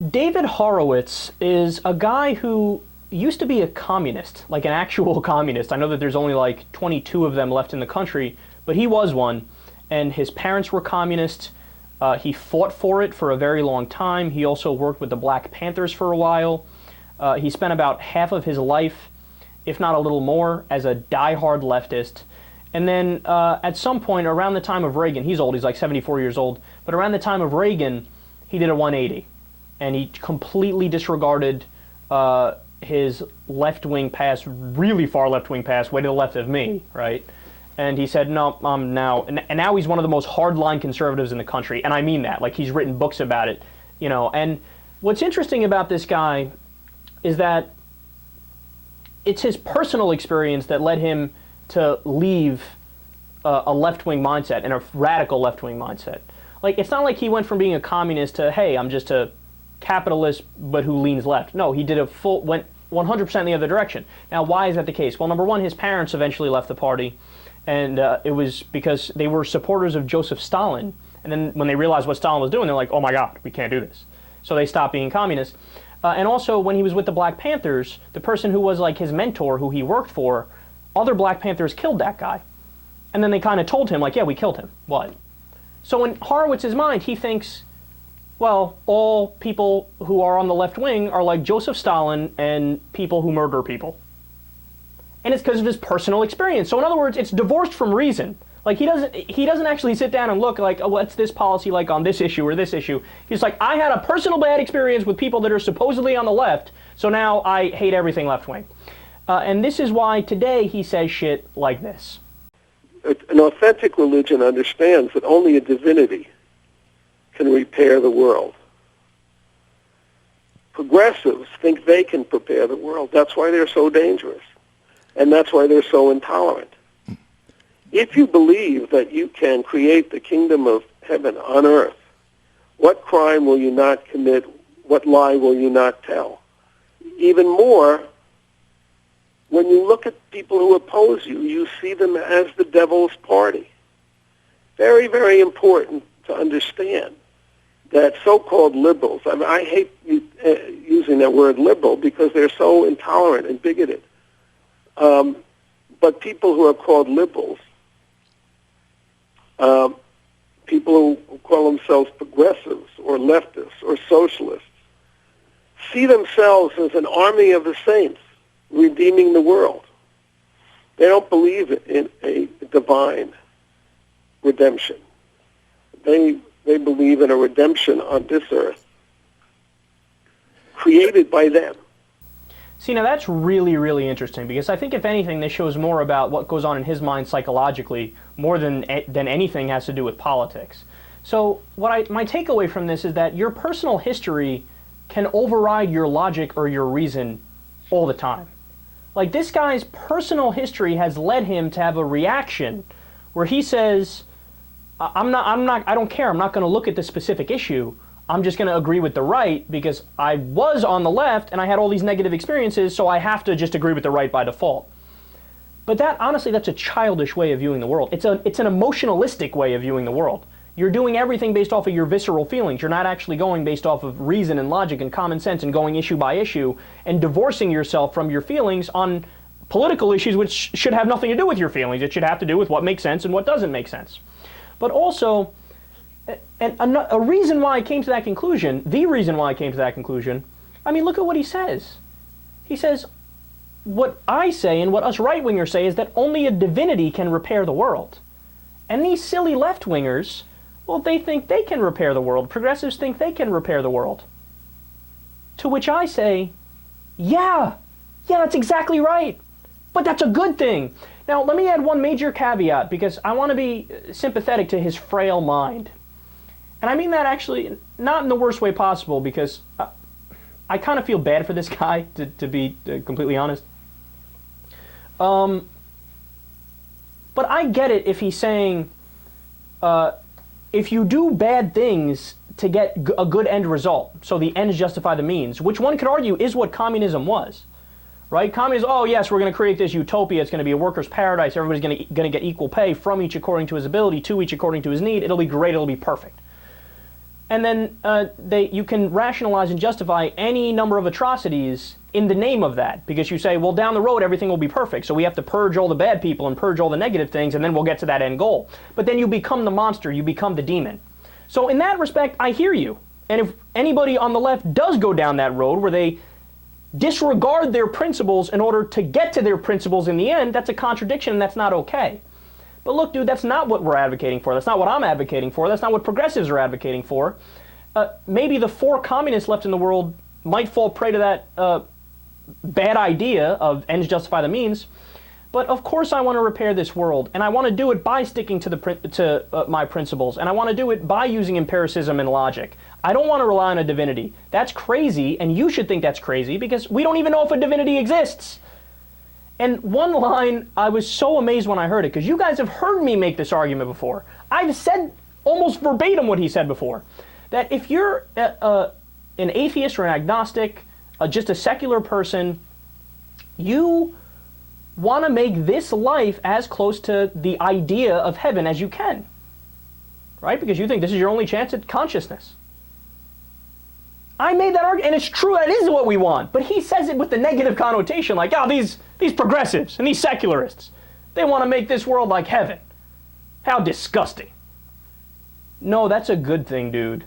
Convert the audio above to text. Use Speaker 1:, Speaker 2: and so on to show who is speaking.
Speaker 1: David Horowitz is a guy who used to be a communist, like an actual communist. I know that there's only like 22 of them left in the country, but he was one, and his parents were communists. He fought for it for a very long time. He also worked with the Black Panthers for a while. He spent about half of his life, if not a little more, as a diehard leftist. And then at some point around the time of Reagan, he's old, he's like 74 years old, but around the time of Reagan, he did a 180. And he completely disregarded his left-wing past, really far left-wing past, way to the left of me, right? And he said, no, I'm now, and now he's one of the most hardline conservatives in the country, and I mean that, like he's written books about it, you know. And what's interesting about this guy is that it's his personal experience that led him to leave a left-wing mindset, and a radical left-wing mindset. Like, it's not like he went from being a communist to, hey, I'm just a capitalist but who leans left. No, he went 100% in the other direction. Now, why is that the case? Well, number one, his parents eventually left the party, and it was because they were supporters of Joseph Stalin. And then when they realized what Stalin was doing, they're like, oh my God, we can't do this. So they stopped being communists. And also, when he was with the Black Panthers, the person who was like his mentor, who he worked for, other Black Panthers killed that guy. And then they kind of told him, like, yeah, we killed him. What? So in Horowitz's mind, he thinks, well, all people who are on the left wing are like Joseph Stalin and people who murder people. And it's because of his personal experience. So in other words, it's divorced from reason. Like, he doesn't actually sit down and look like, oh, what's this policy like on this issue or this issue. He's like, I had a personal bad experience with people that are supposedly on the left, so now I hate everything left wing. And this is why today he says shit like this.
Speaker 2: An authentic religion understands that only a divinity can repair the world. Progressives think they can prepare the world. That's why they're so dangerous. And that's why they're so intolerant. If you believe that you can create the kingdom of heaven on earth, what crime will you not commit? What lie will you not tell? Even more, when you look at people who oppose you, you see them as the devil's party. Very, very important to understand that so-called liberals, I mean, I hate using that word liberal because they're so intolerant and bigoted. But people who are called liberals, people who call themselves progressives or leftists or socialists, see themselves as an army of the saints redeeming the world. They don't believe in a divine redemption. They believe in a redemption on this earth, created by them.
Speaker 1: See, now that's really, really interesting, because I think if anything, this shows more about what goes on in his mind psychologically, more than anything has to do with politics. So my takeaway from this is that your personal history can override your logic or your reason all the time. Like, this guy's personal history has led him to have a reaction where he says, I don't care, I'm not going to look at this specific issue. I'm just going to agree with the right because I was on the left and I had all these negative experiences, so I have to just agree with the right by default. But that, honestly, that's a childish way of viewing the world. It's an emotionalistic way of viewing the world. You're doing everything based off of your visceral feelings. You're not actually going based off of reason and logic and common sense and going issue by issue and divorcing yourself from your feelings on political issues which should have nothing to do with your feelings. It should have to do with what makes sense and what doesn't make sense. But also, a reason why I came to that conclusion, the reason why I came to that conclusion, I mean, look at what he says. He says, what I say and what us right-wingers say is that only a divinity can repair the world. And these silly left-wingers, well, they think they can repair the world. Progressives think they can repair the world. To which I say, yeah, that's exactly right. But that's a good thing. Now, let me add one major caveat, because I want to be sympathetic to his frail mind. And I mean that actually not in the worst way possible, because I kind of feel bad for this guy, to be completely honest. But I get it if he's saying, if you do bad things to get a good end result, so the ends justify the means, which one could argue is what communism was. Right? Communism, oh yes, we're going to create this utopia, it's going to be a worker's paradise, everybody's going to get equal pay from each according to his ability, to each according to his need, it'll be great, it'll be perfect. and then you can rationalize and justify any number of atrocities in the name of that, because you say, well, down the road everything will be perfect, so we have to purge all the bad people and purge all the negative things, and then we'll get to that end goal. But then you become the monster, you become the demon. So in that respect, I hear you. And if anybody on the left does go down that road where they disregard their principles in order to get to their principles in the end, that's a contradiction, and that's not okay. But look, dude, that's not what we're advocating for. That's not what I'm advocating for. That's not what progressives are advocating for. Maybe the 4 communists left in the world might fall prey to that bad idea of ends justify the means. But of course I want to repair this world, and I want to do it by sticking to my principles, and I want to do it by using empiricism and logic. I don't want to rely on a divinity. That's crazy, and you should think that's crazy, because we don't even know if a divinity exists. And one line, I was so amazed when I heard it, because you guys have heard me make this argument before. I've said almost verbatim what he said before, that if you're an atheist or an agnostic, just a secular person, you want to make this life as close to the idea of heaven as you can, right? Because you think this is your only chance at consciousness. I made that argument, and it's true, that is what we want, but he says it with the negative connotation, like, oh, these progressives and these secularists, they want to make this world like heaven. How disgusting. No, that's a good thing, dude.